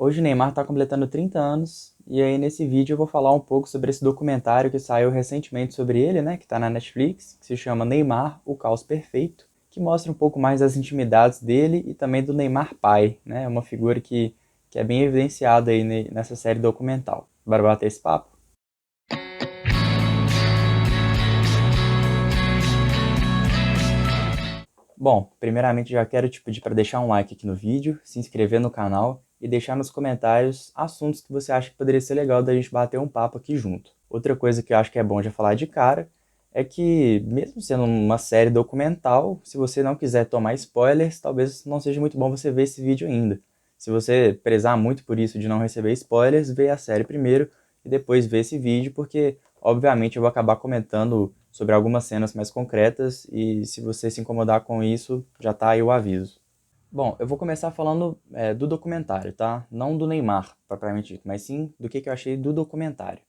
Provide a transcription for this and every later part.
Hoje o Neymar está completando 30 anos e aí nesse vídeo eu vou falar um pouco sobre esse documentário que saiu recentemente sobre ele, né, que está na Netflix, que se chama Neymar, o Caos Perfeito, que mostra um pouco mais das intimidades dele e também do Neymar pai, né, uma figura que é bem evidenciada aí nessa série documental. Bora bater esse papo? Bom, primeiramente já quero te pedir para deixar um like aqui no vídeo, se inscrever no canal e deixar nos comentários assuntos que você acha que poderia ser legal da gente bater um papo aqui junto. Outra coisa que eu acho que é bom já falar de cara é que, mesmo sendo uma série documental, se você não quiser tomar spoilers, talvez não seja muito bom você ver esse vídeo ainda. Se você prezar muito por isso de não receber spoilers, vê a série primeiro e depois vê esse vídeo, porque obviamente eu vou acabar comentando sobre algumas cenas mais concretas e se você se incomodar com isso, já tá aí o aviso. Bom, eu vou começar falando do documentário, tá? Não do Neymar, propriamente dito, mas sim do que eu achei do documentário.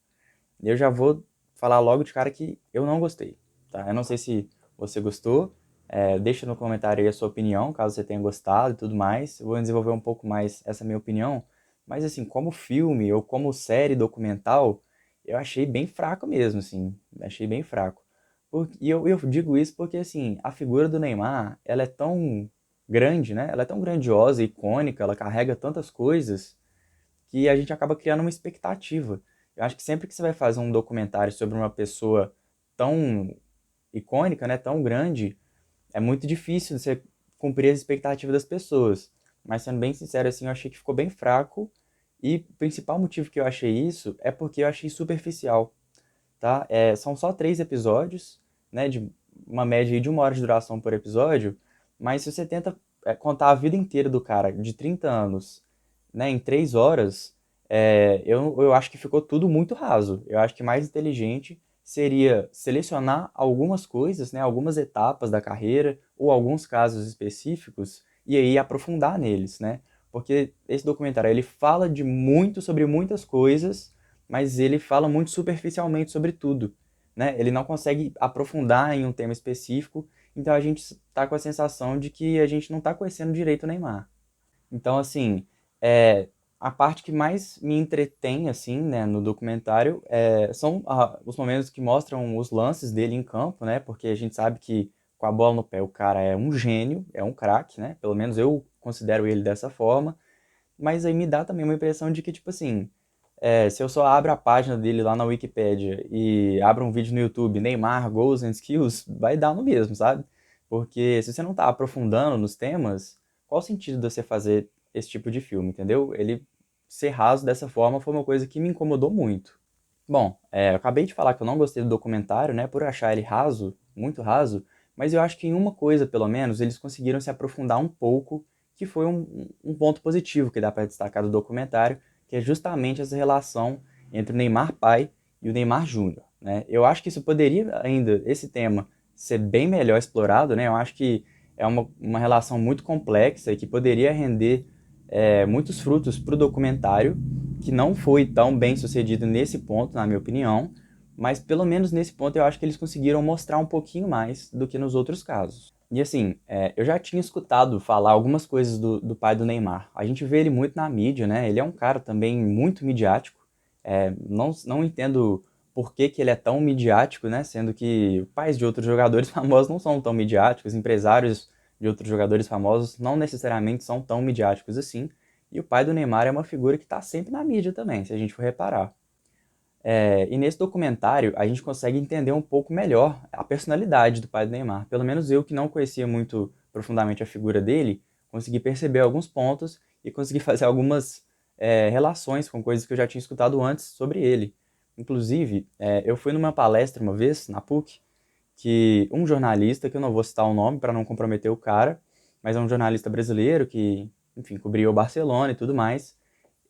Eu já vou falar logo de cara que eu não gostei, tá? Eu não sei se você gostou, deixa no comentário aí a sua opinião, caso você tenha gostado e tudo mais. Eu vou desenvolver um pouco mais essa minha opinião, mas assim, como filme ou como série documental, eu achei bem fraco mesmo, assim, achei bem fraco. E eu digo isso porque, assim, a figura do Neymar, ela é tão grande, né? Ela é tão grandiosa, icônica, ela carrega tantas coisas que a gente acaba criando uma expectativa. Eu acho que sempre que você vai fazer um documentário sobre uma pessoa tão icônica, né, tão grande, é muito difícil você cumprir as expectativas das pessoas. Mas sendo bem sincero, assim, eu achei que ficou bem fraco. E o principal motivo que eu achei isso é porque eu achei superficial, tá? São só 3 episódios, né, de uma média aí de 1 hora de duração por episódio, mas se você tenta contar a vida inteira do cara, de 30 anos, né, em 3 horas, eu acho que ficou tudo muito raso. Eu acho que mais inteligente seria selecionar algumas coisas, né, algumas etapas da carreira, ou alguns casos específicos, e aí aprofundar neles, né? Porque esse documentário, ele fala de muito sobre muitas coisas, mas ele fala muito superficialmente sobre tudo, né? Ele não consegue aprofundar em um tema específico, então a gente está com a sensação de que a gente não está conhecendo direito o Neymar. Então, assim, a parte que mais me entretém, assim, né, no documentário são os momentos que mostram os lances dele em campo, né? Porque a gente sabe que com a bola no pé o cara é um gênio, é um craque, né? Pelo menos eu considero ele dessa forma. Mas aí me dá também uma impressão de que, tipo assim, se eu só abro a página dele lá na Wikipédia e abro um vídeo no YouTube, Neymar, Goals and Skills, vai dar no mesmo, sabe? Porque se você não tá aprofundando nos temas, qual o sentido de você fazer esse tipo de filme, entendeu? Ele ser raso dessa forma foi uma coisa que me incomodou muito. Bom, eu acabei de falar que eu não gostei do documentário, né, por achar ele raso, muito raso, mas eu acho que em uma coisa, pelo menos, eles conseguiram se aprofundar um pouco, que foi um ponto positivo que dá para destacar do documentário, que é justamente essa relação entre o Neymar pai e o Neymar Júnior, né? Eu acho que isso poderia ainda, esse tema, ser bem melhor explorado, né? Eu acho que é uma relação muito complexa e que poderia render muitos frutos para o documentário, que não foi tão bem sucedido nesse ponto, na minha opinião, mas pelo menos nesse ponto eu acho que eles conseguiram mostrar um pouquinho mais do que nos outros casos. E assim, eu já tinha escutado falar algumas coisas do pai do Neymar. A gente vê ele muito na mídia, né? Ele é um cara também muito midiático. Não entendo por que, que ele é tão midiático, né? Sendo que pais de outros jogadores famosos não são tão midiáticos, empresários de outros jogadores famosos não necessariamente são tão midiáticos assim. E o pai do Neymar é uma figura que está sempre na mídia também, se a gente for reparar. E nesse documentário a gente consegue entender um pouco melhor a personalidade do pai do Neymar. Pelo menos eu, que não conhecia muito profundamente a figura dele, consegui perceber alguns pontos e consegui fazer algumas relações com coisas que eu já tinha escutado antes sobre ele. Inclusive, eu fui numa palestra uma vez, na PUC, que um jornalista, que eu não vou citar o nome para não comprometer o cara, mas é um jornalista brasileiro que, enfim, cobriu o Barcelona e tudo mais,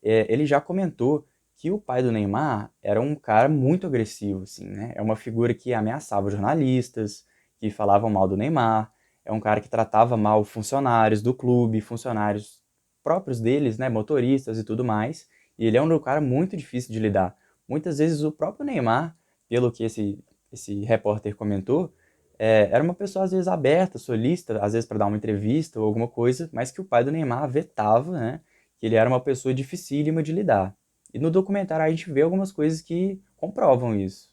ele já comentou que o pai do Neymar era um cara muito agressivo, assim, né? É uma figura que ameaçava jornalistas, que falavam mal do Neymar, é um cara que tratava mal funcionários do clube, funcionários próprios deles, né, motoristas e tudo mais, e ele é um cara muito difícil de lidar. Muitas vezes o próprio Neymar, pelo que esse repórter comentou, era uma pessoa às vezes aberta, solícita, às vezes para dar uma entrevista ou alguma coisa, mas que o pai do Neymar vetava, né? que ele era uma pessoa dificílima de lidar. E no documentário a gente vê algumas coisas que comprovam isso.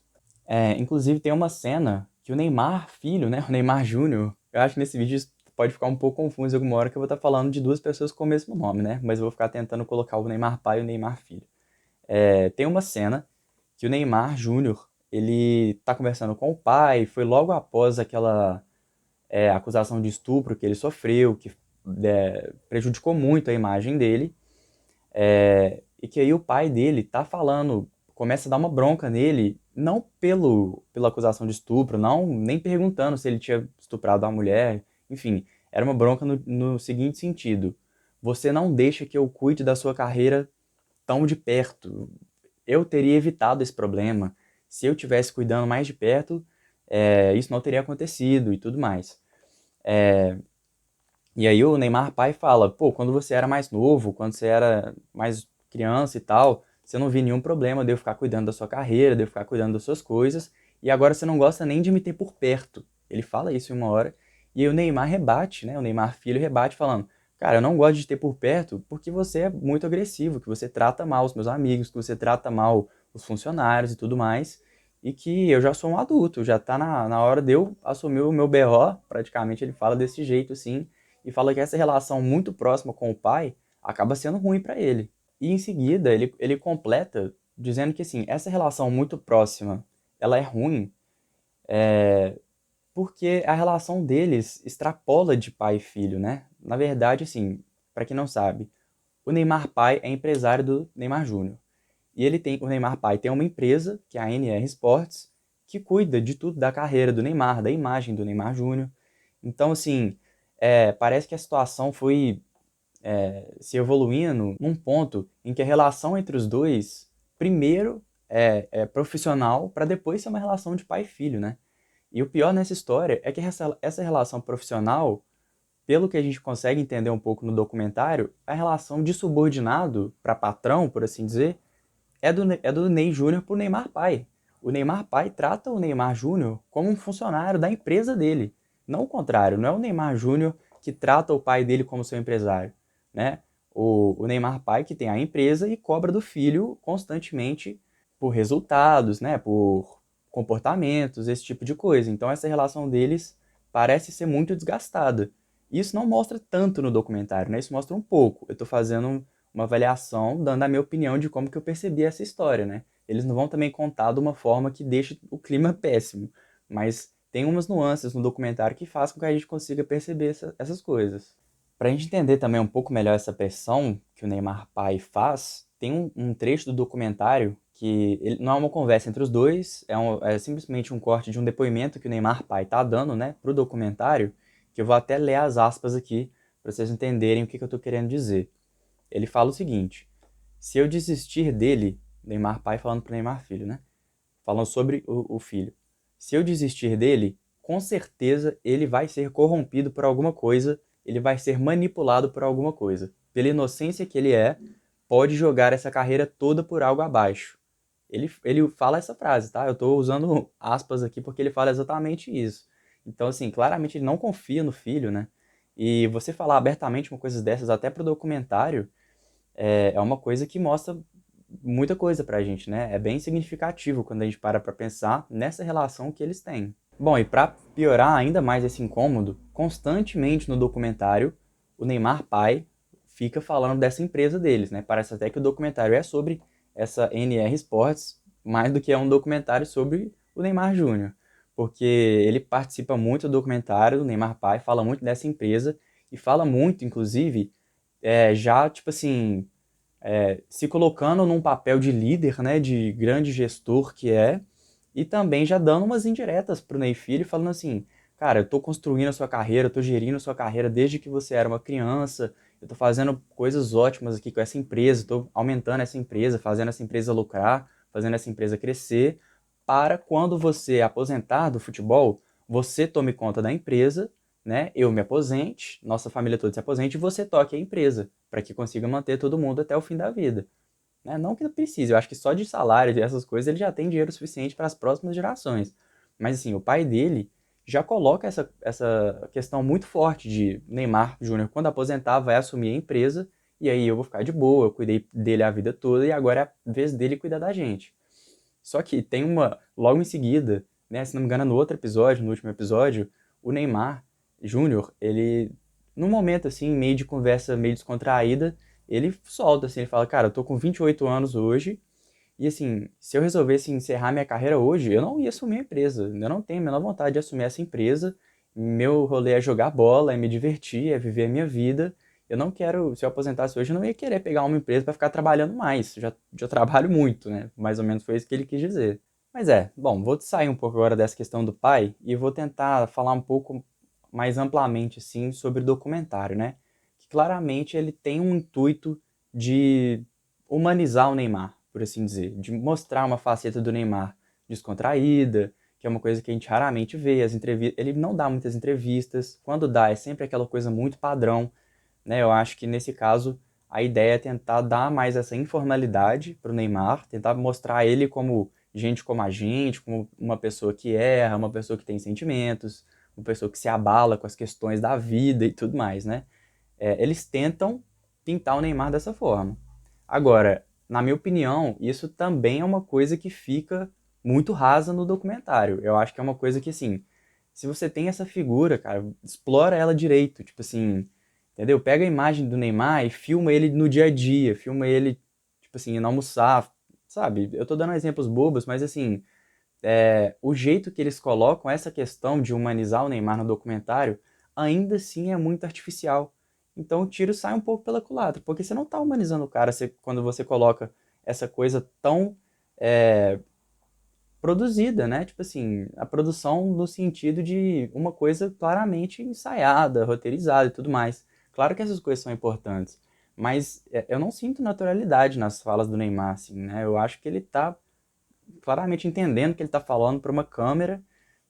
Inclusive tem uma cena que o Neymar filho, né, o Neymar Júnior, eu acho que nesse vídeo isso pode ficar um pouco confuso alguma hora que eu vou estar falando de duas pessoas com o mesmo nome, né? Mas eu vou ficar tentando colocar o Neymar pai e o Neymar filho. Tem uma cena que o Neymar Júnior, ele tá conversando com o pai, foi logo após aquela acusação de estupro que ele sofreu, que prejudicou muito a imagem dele, e que aí o pai dele tá falando, começa a dar uma bronca nele, não pela acusação de estupro, não nem perguntando se ele tinha estuprado a mulher, enfim, era uma bronca no seguinte sentido: você não deixa que eu cuide da sua carreira tão de perto. Eu teria evitado esse problema. Se eu tivesse cuidando mais de perto, isso não teria acontecido e tudo mais. E aí o Neymar pai fala, pô, quando você era mais novo, quando você era mais criança e tal, você não via nenhum problema de eu ficar cuidando da sua carreira, de eu ficar cuidando das suas coisas, e agora você não gosta nem de me ter por perto. Ele fala isso em uma hora, e aí o Neymar rebate, né? O Neymar filho rebate falando, cara, eu não gosto de ter por perto porque você é muito agressivo, que você trata mal os meus amigos, que você trata mal os funcionários e tudo mais, e que eu já sou um adulto, já tá na hora de eu assumir o meu BO, praticamente ele fala desse jeito assim, e fala que essa relação muito próxima com o pai acaba sendo ruim para ele. E em seguida ele completa dizendo que assim, essa relação muito próxima, ela é ruim porque a relação deles extrapola de pai e filho, né? Na verdade, assim, para quem não sabe, o Neymar pai é empresário do Neymar Júnior. E o Neymar pai tem uma empresa, que é a NR Sports, que cuida de tudo da carreira do Neymar, da imagem do Neymar Júnior. Então, assim, parece que a situação foi se evoluindo num ponto em que a relação entre os dois, primeiro é profissional, para depois ser uma relação de pai e filho, né? E o pior nessa história é que essa relação profissional, pelo que a gente consegue entender um pouco no documentário, a relação de subordinado para patrão, por assim dizer, é do Ney Júnior pro Neymar pai. O Neymar pai trata o Neymar Júnior como um funcionário da empresa dele. Não o contrário, não é o Neymar Júnior que trata o pai dele como seu empresário, né? O Neymar pai que tem a empresa e cobra do filho constantemente por resultados, né? Por comportamentos, esse tipo de coisa. Então essa relação deles parece ser muito desgastada. Isso não mostra tanto no documentário, né? Isso mostra um pouco. Eu estou fazendo uma avaliação, dando a minha opinião de como que eu percebi essa história, né? Eles não vão também contar de uma forma que deixe o clima péssimo, mas tem umas nuances no documentário que faz com que a gente consiga perceber essas coisas. Para a gente entender também um pouco melhor essa pressão que o Neymar pai faz, tem um trecho do documentário que não é uma conversa entre os dois, é simplesmente um corte de um depoimento que o Neymar pai tá dando, né, pro documentário, que eu vou até ler as aspas aqui para vocês entenderem o que eu estou querendo dizer. Ele fala o seguinte: se eu desistir dele, Neymar pai falando pro Neymar filho, né? Falando sobre o filho. Se eu desistir dele, com certeza ele vai ser corrompido por alguma coisa, ele vai ser manipulado por alguma coisa. Pela inocência que ele é, pode jogar essa carreira toda por algo abaixo. Ele fala essa frase, tá? Eu tô usando aspas aqui porque ele fala exatamente isso. Então, assim, claramente ele não confia no filho, né? E você falar abertamente uma coisa dessas até pro documentário é uma coisa que mostra muita coisa pra gente, né? É bem significativo quando a gente para pra pensar nessa relação que eles têm. Bom, e pra piorar ainda mais esse incômodo, constantemente no documentário, o Neymar pai fica falando dessa empresa deles, né? Parece até que o documentário é sobre essa NR Sports, mais do que é um documentário sobre o Neymar Júnior. Porque ele participa muito do documentário, o Neymar pai fala muito dessa empresa e fala muito, inclusive, já, tipo assim, se colocando num papel de líder, né, de grande gestor que é, e também já dando umas indiretas pro Ney Filho, falando assim, cara, eu tô construindo a sua carreira, eu tô gerindo a sua carreira desde que você era uma criança, eu tô fazendo coisas ótimas aqui com essa empresa, tô aumentando essa empresa, fazendo essa empresa lucrar, fazendo essa empresa crescer, para quando você aposentar do futebol, você tome conta da empresa, né? Eu me aposente, nossa família toda se aposente e você toque a empresa, para que consiga manter todo mundo até o fim da vida. Né? Não que não precise, eu acho que só de salário e essas coisas ele já tem dinheiro suficiente para as próximas gerações. Mas assim, o pai dele já coloca essa questão muito forte de Neymar Júnior, quando aposentar, vai assumir a empresa e aí eu vou ficar de boa, eu cuidei dele a vida toda e agora é a vez dele cuidar da gente. Só que tem logo em seguida, né, se não me engano, no outro episódio, no último episódio, o Neymar Júnior, ele, num momento assim, meio de conversa, meio descontraída, ele solta assim, ele fala, cara, eu tô com 28 anos hoje, e assim, se eu resolvesse encerrar minha carreira hoje, eu não ia assumir a empresa. Eu não tenho a menor vontade de assumir essa empresa. Meu rolê é jogar bola, é me divertir, é viver a minha vida. Eu não quero, se eu aposentasse hoje, eu não ia querer pegar uma empresa para ficar trabalhando mais. Já trabalho muito, né? Mais ou menos foi isso que ele quis dizer. Mas bom, vou sair um pouco agora dessa questão do pai e vou tentar falar um pouco mais amplamente, assim, sobre o documentário, né? Que claramente ele tem um intuito de humanizar o Neymar, por assim dizer, de mostrar uma faceta do Neymar descontraída, que é uma coisa que a gente raramente vê. Ele não dá muitas entrevistas, quando dá é sempre aquela coisa muito padrão, né? Eu acho que nesse caso a ideia é tentar dar mais essa informalidade para o Neymar, tentar mostrar ele como gente como a gente, como uma pessoa que erra, uma pessoa que tem sentimentos, uma pessoa que se abala com as questões da vida e tudo mais, né? Eles tentam pintar o Neymar dessa forma. Agora, na minha opinião, isso também é uma coisa que fica muito rasa no documentário. Eu acho que é uma coisa que, assim, se você tem essa figura, cara, explora ela direito. Tipo assim, entendeu? Pega a imagem do Neymar e filma ele no dia a dia, filma ele, tipo assim, indo almoçar, sabe? Eu tô dando exemplos bobos, mas assim, o jeito que eles colocam essa questão de humanizar o Neymar no documentário ainda assim é muito artificial. Então o tiro sai um pouco pela culatra, porque você não está humanizando o cara quando você coloca essa coisa tão é, produzida, né? Tipo assim, a produção no sentido de uma coisa claramente ensaiada, roteirizada e tudo mais. Claro que essas coisas são importantes, mas eu não sinto naturalidade nas falas do Neymar, assim, né? Eu acho que ele está claramente entendendo que ele está falando para uma câmera,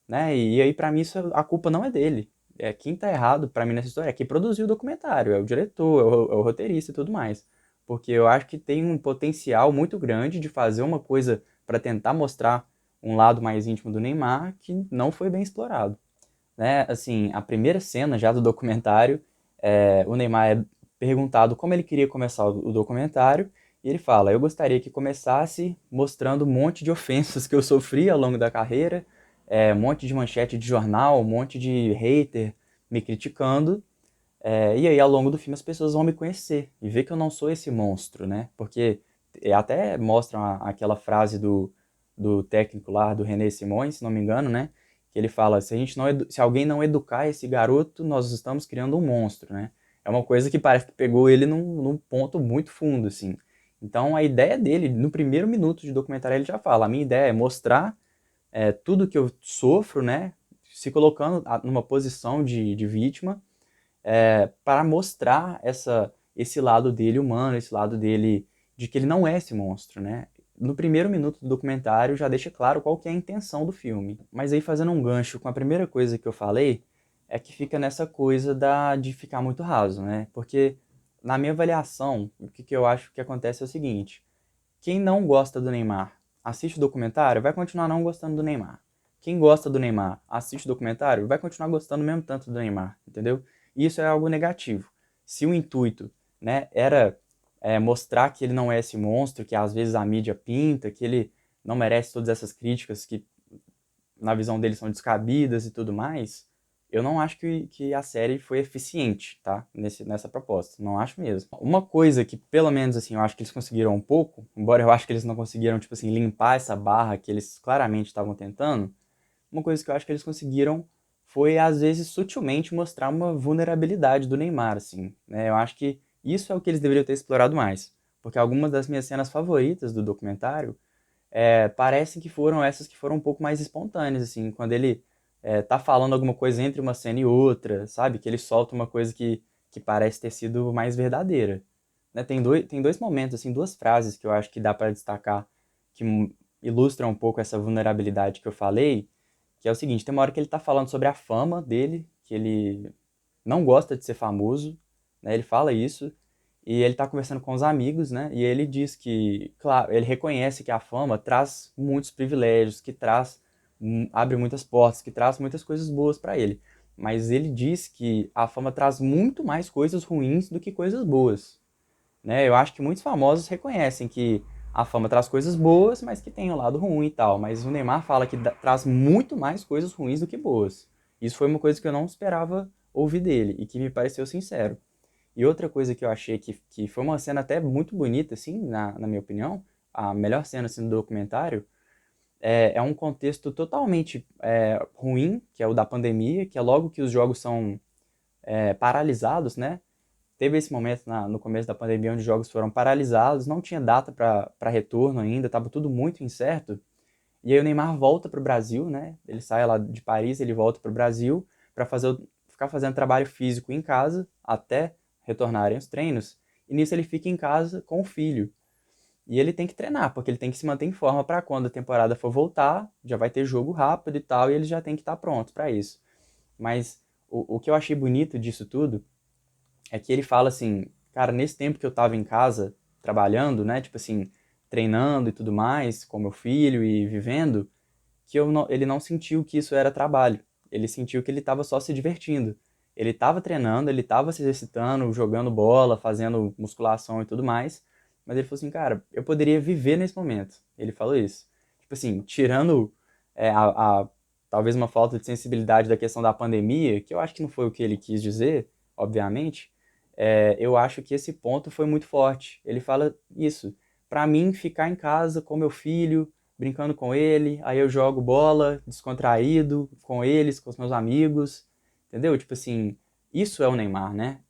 né? E aí, para mim, a culpa não é dele. Quem tá errado, para mim, nessa história é quem produziu o documentário, é o diretor, é o roteirista e tudo mais. Porque eu acho que tem um potencial muito grande de fazer uma coisa para tentar mostrar um lado mais íntimo do Neymar que não foi bem explorado, né? Assim, a primeira cena já do documentário, o Neymar é perguntado como ele queria começar o documentário, e ele fala: eu gostaria que começasse mostrando um monte de ofensas que eu sofri ao longo da carreira, um monte de manchete de jornal, um monte de hater me criticando, e aí ao longo do filme as pessoas vão me conhecer e ver que eu não sou esse monstro, né? Porque até mostram aquela frase do técnico lá, do René Simões, se não me engano, né? Que ele fala, se alguém não educar esse garoto, nós estamos criando um monstro, né? É uma coisa que parece que pegou ele num ponto muito fundo, assim. Então a ideia dele, no primeiro minuto de documentário, ele já fala, a minha ideia é mostrar tudo que eu sofro, né? Se colocando numa posição de vítima, para mostrar esse lado dele humano, esse lado dele de que ele não é esse monstro, né? No primeiro minuto do documentário já deixa claro qual que é a intenção do filme. Mas aí fazendo um gancho com a primeira coisa que eu falei, é que fica nessa coisa de ficar muito raso, né? Porque na minha avaliação, o que eu acho que acontece é o seguinte: quem não gosta do Neymar, assiste o documentário, vai continuar não gostando do Neymar. Quem gosta do Neymar, assiste o documentário, vai continuar gostando mesmo tanto do Neymar, entendeu? E isso é algo negativo. Se o intuito, né, era mostrar que ele não é esse monstro que às vezes a mídia pinta, que ele não merece todas essas críticas que na visão deles são descabidas e tudo mais, eu não acho que a série foi eficiente, tá? Nessa proposta. Não acho mesmo. Uma coisa que, pelo menos, assim, eu acho que eles conseguiram um pouco, embora eu acho que eles não conseguiram, tipo assim, limpar essa barra que eles claramente estavam tentando, uma coisa que eu acho que eles conseguiram foi, às vezes, sutilmente mostrar uma vulnerabilidade do Neymar, assim, né? Eu acho que isso é o que eles deveriam ter explorado mais. Porque algumas das minhas cenas favoritas do documentário parecem que foram essas que foram um pouco mais espontâneas, assim, quando ele tá falando alguma coisa entre uma cena e outra, sabe? Que ele solta uma coisa que parece ter sido mais verdadeira. Né? Tem dois momentos, assim, duas frases que eu acho que dá para destacar que ilustram um pouco essa vulnerabilidade que eu falei, que é o seguinte, tem uma hora que ele tá falando sobre a fama dele, que ele não gosta de ser famoso, né? Ele fala isso, e ele tá conversando com os amigos, né? E ele diz que, claro, ele reconhece que a fama traz muitos privilégios, que traz, abre muitas portas, que traz muitas coisas boas para ele. Mas ele diz que a fama traz muito mais coisas ruins do que coisas boas. né? Eu acho que muitos famosos reconhecem que a fama traz coisas boas, mas que tem um lado ruim e tal. Mas o Neymar fala que traz muito mais coisas ruins do que boas. Isso foi uma coisa que eu não esperava ouvir dele e que me pareceu sincero. E outra coisa que eu achei que foi uma cena até muito bonita, assim, na minha opinião, a melhor cena assim, do documentário, é um contexto totalmente ruim, que é o da pandemia, que é logo que os jogos são paralisados, né? Teve esse momento no começo da pandemia onde os jogos foram paralisados, não tinha data para retorno ainda, estava tudo muito incerto. E aí o Neymar volta para o Brasil, né? Ele sai lá de Paris, ele volta para o Brasil para ficar fazendo trabalho físico em casa até retornarem os treinos. E nisso ele fica em casa com o filho. E ele tem que treinar, porque ele tem que se manter em forma para quando a temporada for voltar, já vai ter jogo rápido e tal, e ele já tem que estar pronto para isso. Mas o que eu achei bonito disso tudo é que ele fala assim, cara, nesse tempo que eu tava em casa trabalhando, né, tipo assim, treinando e tudo mais, com meu filho e vivendo, que ele não sentiu que isso era trabalho. Ele sentiu que ele estava só se divertindo. Ele estava treinando, ele estava se exercitando, jogando bola, fazendo musculação e tudo mais, mas ele falou assim, cara, eu poderia viver nesse momento. Ele falou isso. Tipo assim, tirando talvez uma falta de sensibilidade da questão da pandemia, que eu acho que não foi o que ele quis dizer, obviamente, eu acho que esse ponto foi muito forte. Ele fala isso. Para mim, ficar em casa com meu filho, brincando com ele, aí eu jogo bola, descontraído, com eles, com os meus amigos, entendeu? Tipo assim, isso é o Neymar, né?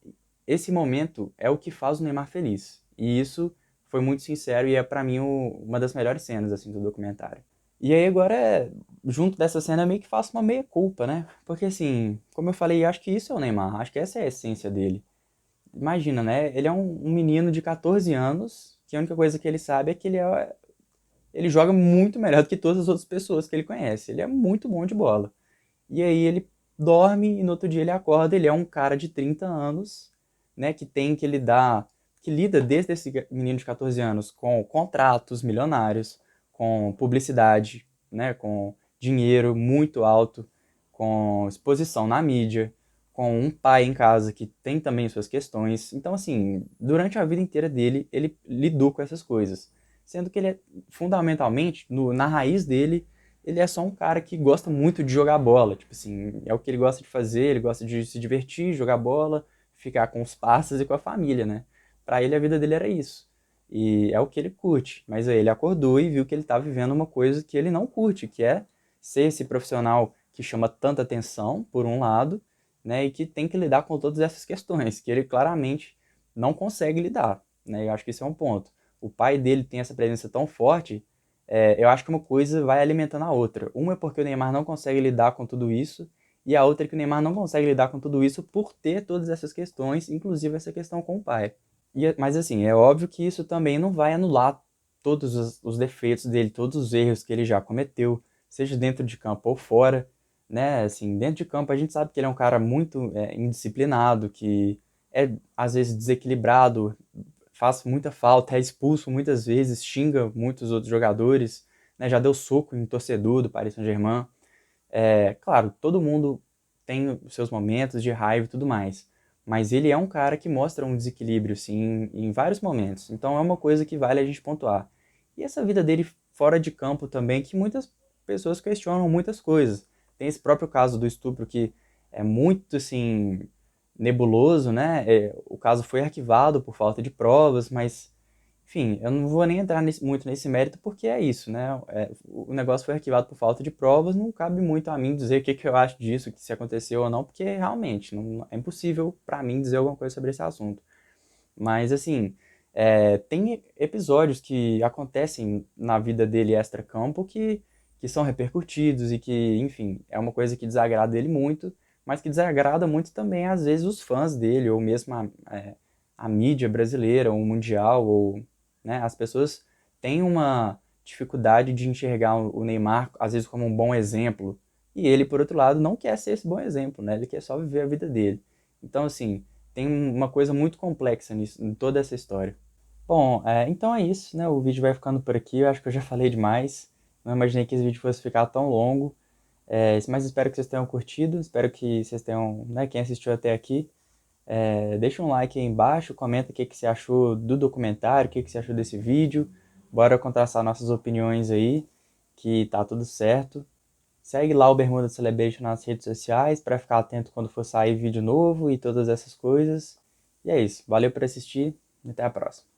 Esse momento é o que faz o Neymar feliz. E isso foi muito sincero e é pra mim uma das melhores cenas assim do documentário. E aí agora, junto dessa cena, eu meio que faço uma meia-culpa, né? Porque assim, como eu falei, acho que isso é o Neymar, acho que essa é a essência dele. Imagina, né? Ele é um menino de 14 anos, que a única coisa que ele sabe é que ele joga muito melhor do que todas as outras pessoas que ele conhece. Ele é muito bom de bola. E aí ele dorme e no outro dia ele acorda, ele é um cara de 30 anos, né, que tem que lidar, que lida desde esse menino de 14 anos com contratos milionários, com publicidade, né, com dinheiro muito alto, com exposição na mídia, com um pai em casa que tem também suas questões. Então, assim, durante a vida inteira dele, ele lidou com essas coisas. Sendo que ele é, fundamentalmente, na raiz dele, ele é só um cara que gosta muito de jogar bola. Tipo assim, é o que ele gosta de fazer, ele gosta de se divertir, jogar bola, ficar com os parceiros e com a família, né? Pra ele a vida dele era isso. E é o que ele curte. Mas aí ele acordou e viu que ele tá vivendo uma coisa que ele não curte, que é ser esse profissional que chama tanta atenção, por um lado, né? E que tem que lidar com todas essas questões, que ele claramente não consegue lidar, né? Eu acho que isso é um ponto. O pai dele tem essa presença tão forte, eu acho que uma coisa vai alimentando a outra. Uma é porque o Neymar não consegue lidar com tudo isso, e a outra é que o Neymar não consegue lidar com tudo isso por ter todas essas questões, inclusive essa questão com o pai. Mas assim, é óbvio que isso também não vai anular todos os defeitos dele, todos os erros que ele já cometeu, seja dentro de campo ou fora, né? Assim, dentro de campo a gente sabe que ele é um cara muito indisciplinado, que é às vezes desequilibrado, faz muita falta, é expulso muitas vezes, xinga muitos outros jogadores, né? Já deu soco em torcedor do Paris Saint-Germain. Claro, todo mundo tem os seus momentos de raiva e tudo mais, mas ele é um cara que mostra um desequilíbrio, sim, em vários momentos. Então é uma coisa que vale a gente pontuar. E essa vida dele fora de campo também, que muitas pessoas questionam muitas coisas. Tem esse próprio caso do estupro que é muito, assim, nebuloso, né? O caso foi arquivado por falta de provas, mas enfim, eu não vou nem entrar muito nesse mérito porque é isso, né? O negócio foi arquivado por falta de provas, não cabe muito a mim dizer o que eu acho disso, que se aconteceu ou não, porque realmente é impossível para mim dizer alguma coisa sobre esse assunto. Mas assim, tem episódios que acontecem na vida dele extra-campo que são repercutidos e que, enfim, é uma coisa que desagrada ele muito, mas que desagrada muito também, às vezes, os fãs dele, ou mesmo a mídia brasileira, ou mundial, ou, né, as pessoas têm uma dificuldade de enxergar o Neymar, às vezes, como um bom exemplo, e ele, por outro lado, não quer ser esse bom exemplo, né? Ele quer só viver a vida dele. Então, assim, tem uma coisa muito complexa nisso, em toda essa história. Bom, então é isso, né? O vídeo vai ficando por aqui. Eu acho que eu já falei demais. Não imaginei que esse vídeo fosse ficar tão longo. Mas espero que vocês tenham curtido. Espero que vocês tenham, né? Quem assistiu até aqui, Deixa um like aí embaixo, comenta o que você achou do documentário, o que você achou desse vídeo. Bora contrastar nossas opiniões aí, que tá tudo certo. Segue lá o Bermuda Celebration nas redes sociais para ficar atento quando for sair vídeo novo e todas essas coisas. E é isso. Valeu por assistir e até a próxima.